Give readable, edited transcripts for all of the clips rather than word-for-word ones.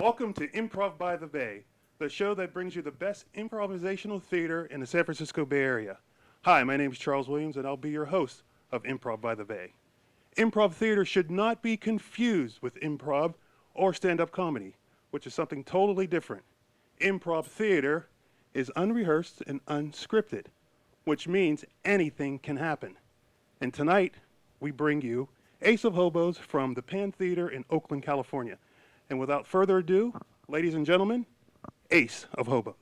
Welcome to Improv by the Bay, the show that brings you the best improvisational theater in the San Francisco Bay Area. Hi, my name is Charles Williams, and I'll be your host of Improv by the Bay. Improv theater should not be confused with improv or stand-up comedy, which is something totally different. Improv theater is unrehearsed and unscripted, which means anything can happen. And tonight, we bring you Ace of Hobos from the Pan Theater in Oakland, California. And without further ado, ladies and gentlemen, Ace of Hobos.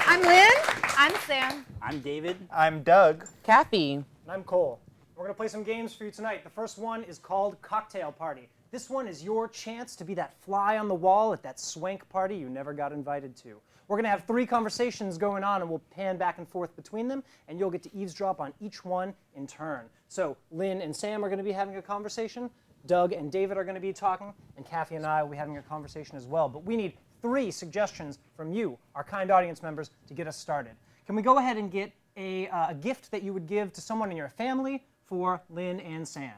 I'm Lynn. I'm Sam. I'm David. I'm Doug. Kathy. And I'm Cole. We're going to play some games for you tonight. The first one is called Cocktail Party. This one is your chance to be that fly on the wall at that swank party you never got invited to. We're going to have 3 conversations going on, and we'll pan back and forth between them, and you'll get to eavesdrop on each one in turn. So Lynn and Sam are going to be having a conversation, Doug and David are going to be talking, and Kathy and I will be having a conversation as well. But we need 3 suggestions from you, our kind audience members, to get us started. Can we go ahead and get a gift that you would give to someone in your family for Lynn and Sam?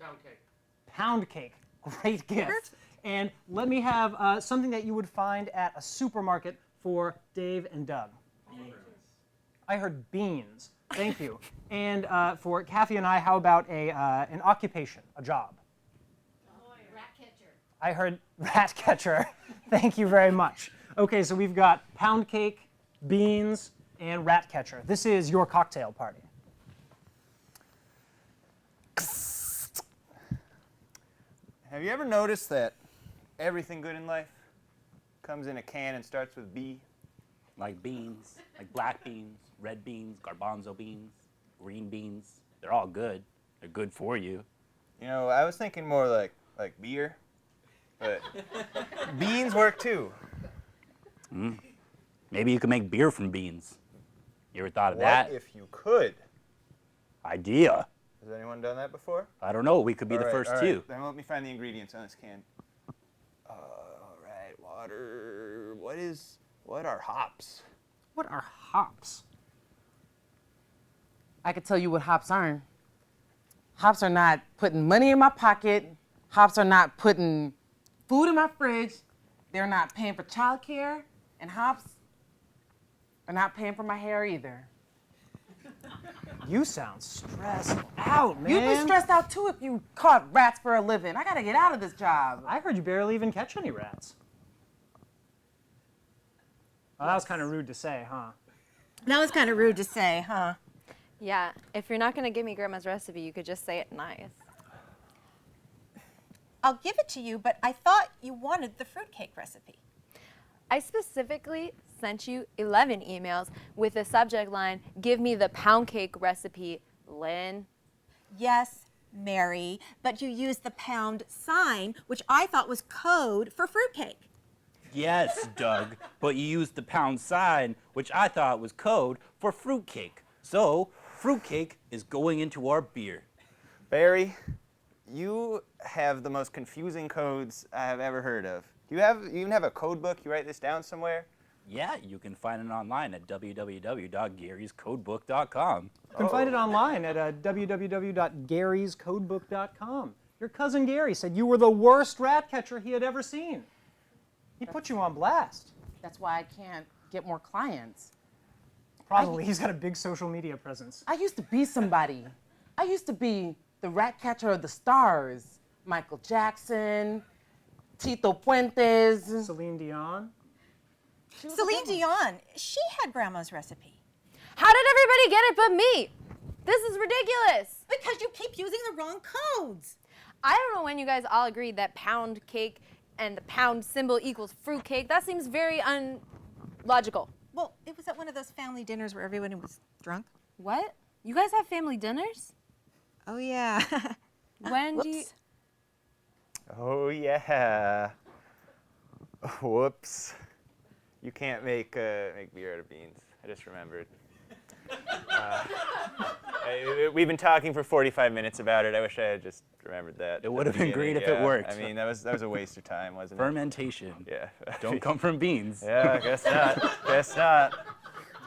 Pound cake. Pound cake. Great gift. And let me have something that you would find at a supermarket for Dave and Doug. Beans. I heard beans. Thank you. And for Kathy and I, how about an occupation, a job? Rat catcher. I heard rat catcher. Thank you very much. Okay, so we've got pound cake, beans, and rat catcher. This is your cocktail party. Have you ever noticed that everything good in life comes in a can and starts with B? Like beans, like black beans, red beans, garbanzo beans, green beans. They're all good. They're good for you. You know, I was thinking more like beer, but beans work too. Maybe you could make beer from beans. You ever thought of that? What if you could? Idea. Has anyone done that before? I don't know. We could be the first all two. Then let me find the ingredients on this can. All right, water. What are hops? What are hops? I could tell you what hops aren't. Hops are not putting money in my pocket. Hops are not putting food in my fridge. They're not paying for childcare. And hops are not paying for my hair either. You sound stressed out, man. You'd be stressed out too if you caught rats for a living. I gotta get out of this job. I heard you barely even catch any rats. Well, that was kind of rude to say, huh? That was kind of rude to say, huh? Yeah, if you're not going to give me Grandma's recipe, you could just say it nice. I'll give it to you, but I thought you wanted the fruitcake recipe. I specifically sent you 11 emails with the subject line, give me the pound cake recipe, Lynn. Yes, Mary, but you used the pound sign, which I thought was code for fruitcake. Yes, Doug, but you used the pound sign, which I thought was code for fruitcake. So, fruitcake is going into our beer. Barry, you have the most confusing codes I have ever heard of. You even have a code book? You write this down somewhere? Yeah, you can find it online at www.garyscodebook.com. You can find it online at www.garyscodebook.com. Your cousin Gary said you were the worst rat catcher he had ever seen. He put you on blast. That's why I can't get more clients. Probably. He's got a big social media presence. I used to be somebody. I used to be the rat catcher of the stars. Michael Jackson, Tito Puentes. Celine Dion. Celine Dion, she had Grandma's recipe. How did everybody get it but me? This is ridiculous. Because you keep using the wrong codes. I don't know when you guys all agreed that pound cake and the pound symbol equals fruitcake. That seems very unlogical. Well, it was at one of those family dinners where everyone was drunk. What? You guys have family dinners? Oh, yeah. When do you... Oh, yeah. Whoops. You can't make beer out of beans. I just remembered. We've been talking for 45 minutes about it. I wish I had just remembered that. It would have been great if it worked. I mean, that was a waste of time, wasn't it? Fermentation. Yeah. Don't come from beans. Yeah, I guess not. Guess not.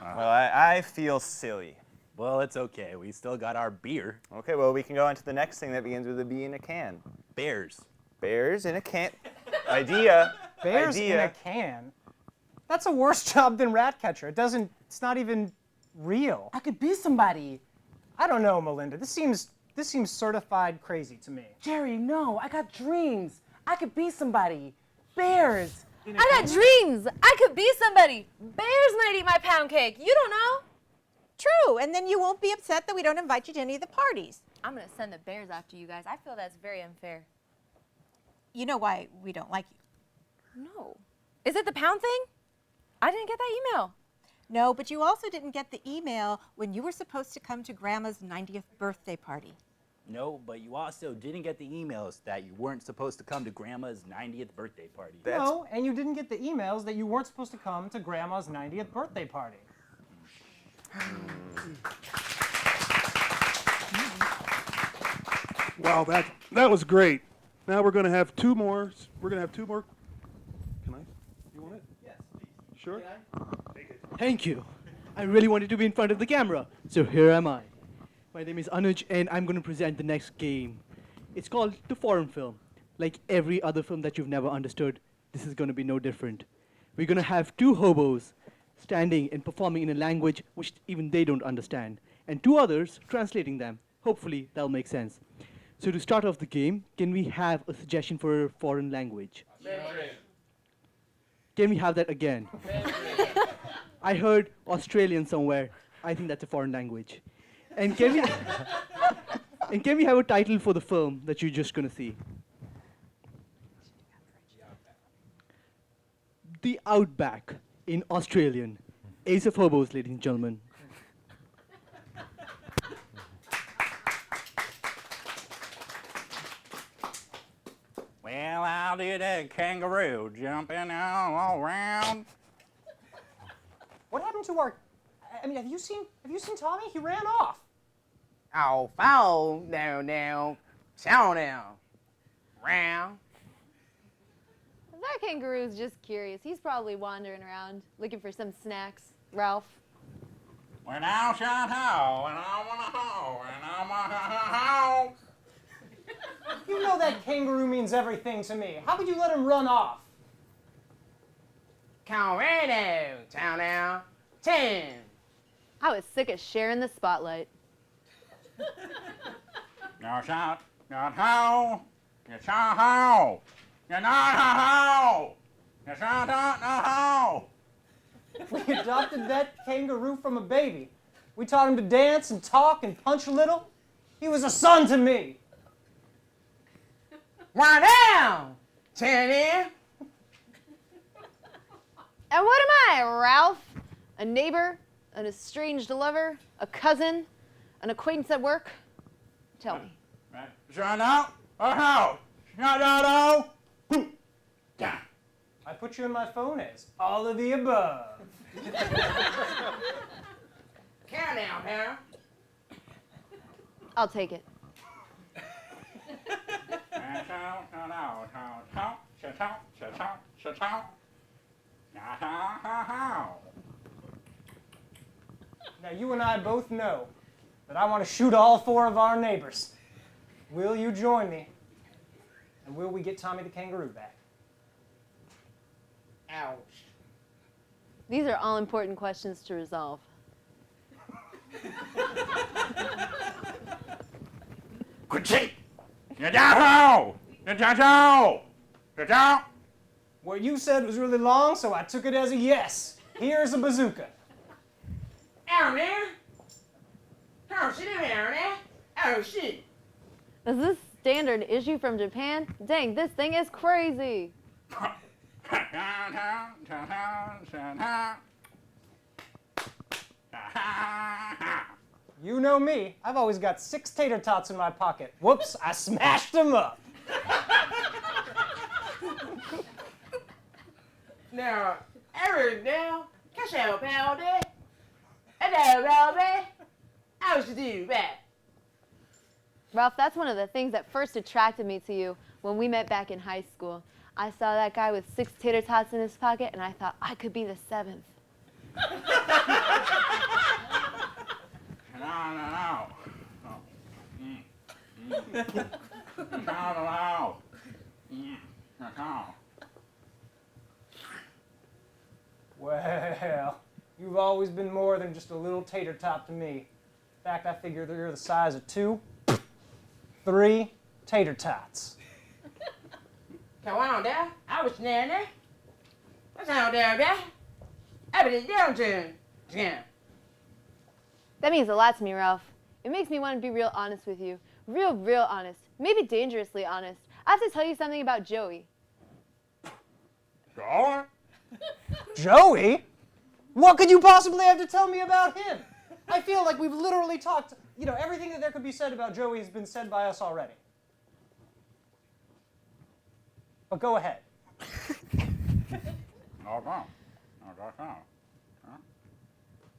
Well, I feel silly. Well, it's okay. We still got our beer. Okay, well, we can go on to the next thing that begins with a B in a can. bears. Bears in a can. Idea. Bears Idea. in a can? That's a worse job than rat catcher. It's not even real. I could be somebody. I don't know, Melinda. This seems certified crazy to me. Jerry, no, I got dreams. I could be somebody. Bears. I got dreams. I could be somebody. Bears might eat my pound cake. You don't know. True, and then you won't be upset that we don't invite you to any of the parties. I'm going to send the bears after you guys. I feel that's very unfair. You know why we don't like you. No. Is it the pound thing? I didn't get that email. No, but you also didn't get the email when you were supposed to come to Grandma's 90th birthday party. No, but you also didn't get the emails that you weren't supposed to come to Grandma's 90th birthday party. No, and you didn't get the emails that you weren't supposed to come to Grandma's 90th birthday party. Wow, that was great. Now we're going to have two more. We're going to have two more. Can I? You want it? Yes, please. Sure. Thank you. I really wanted to be in front of the camera, so here am I. My name is Anuj, and I'm going to present the next game. It's called the foreign film. Like every other film that you've never understood, this is going to be no different. We're going to have two hobos standing and performing in a language which even they don't understand, and two others translating them. Hopefully, that'll make sense. So to start off the game, can we have a suggestion for a foreign language? Can we have that again? I heard Australian somewhere. I think that's a foreign language. And can we have a title for the film that you're just gonna see? The Outback in Australian. Ace of Hobos, ladies and gentlemen. Well, I did a kangaroo jumping all around. What happened to our? I mean, have you seen Tommy? He ran off. Oh, foul, down, chow down, round. That kangaroo's just curious. He's probably wandering around looking for some snacks. Ralph. When I shot ho, and I want a ho, and I want a ho. You know that kangaroo means everything to me. How could you let him run off? Colorado, chow down, 10. I was sick of sharing the spotlight. You shot ho, you shot ho, you not ho, you shot ho. We adopted that kangaroo from a baby. We taught him to dance and talk and punch a little. He was a son to me. One down, 10 in. And what am I, Ralph? A neighbor? An estranged lover? A cousin? An acquaintance at work? Tell me. Shot out, ho, shot out, ho. I put you in my phone as all of the above. Countdown, pal. I'll take it. Now, you and I both know that I want to shoot all 4 of our neighbors. Will you join me? And will we get Tommy the kangaroo back? Ouch. These are all important questions to resolve. Critique! You down! You down! You down! What you said was really long, so I took it as a yes. Here's a bazooka. Out there. Oh, shit, out there. Oh, shit. Is this standard issue from Japan? Dang, this thing is crazy. You know me. I've always got 6 tater tots in my pocket. Whoops, I smashed them up. Now, Eric, now, catch out, pal, there. Hello, Robbie. How's you do, that? Ralph, that's one of the things that first attracted me to you when we met back in high school. I saw that guy with 6 tater tots in his pocket, and I thought I could be the 7th. No. Well, you've always been more than just a little tater tot to me. In fact, I figure that you're the size of 2, 3 tater tots. Come on there. I was nanny. What's out there? I be downtown. Yeah. That means a lot to me, Ralph. It makes me want to be real honest with you. Real honest. Maybe dangerously honest. I have to tell you something about Joey. Joey? What could you possibly have to tell me about him? I feel like we've literally talked, everything that there could be said about Joey has been said by us already. But go ahead.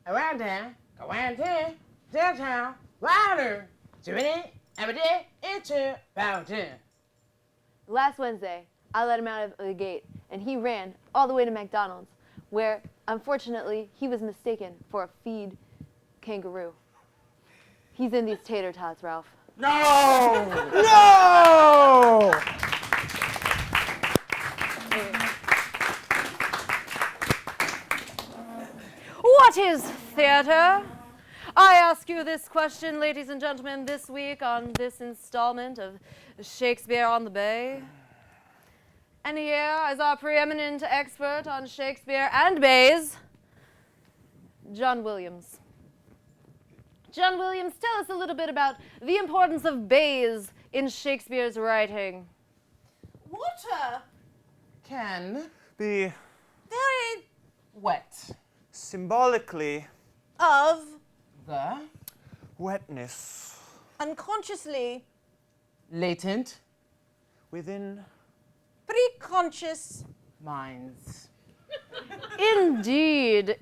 Around town, around town, downtown, louder. Jimmy, every day, into fountain. Last Wednesday, I let him out of the gate, and he ran all the way to McDonald's, where, unfortunately, he was mistaken for a feed kangaroo. He's in these tater tots, Ralph. No! What is theater? I ask you this question, ladies and gentlemen, this week on this installment of Shakespeare on the Bay. And here is our preeminent expert on Shakespeare and bays, John Williams. John Williams, tell us a little bit about the importance of bays in Shakespeare's writing. Water can Be very wet. symbolically Of The wetness unconsciously latent within preconscious minds. Indeed.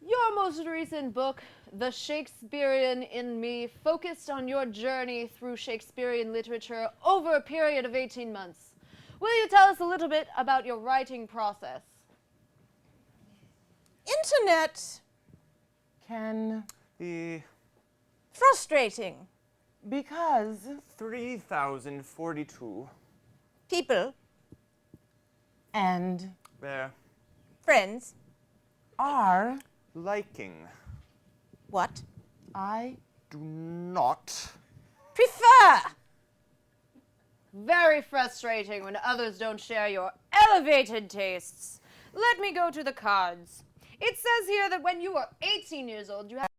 Your most recent book, The Shakespearean in Me, focused on your journey through Shakespearean literature over a period of 18 months. Will you tell us a little bit about your writing process? internet Can the frustrating because 3042 people, and their friends, are liking what? I do not Prefer. Very frustrating when others don't share your elevated tastes. Let me go to the cards. It says here that when you were 18 years old, you had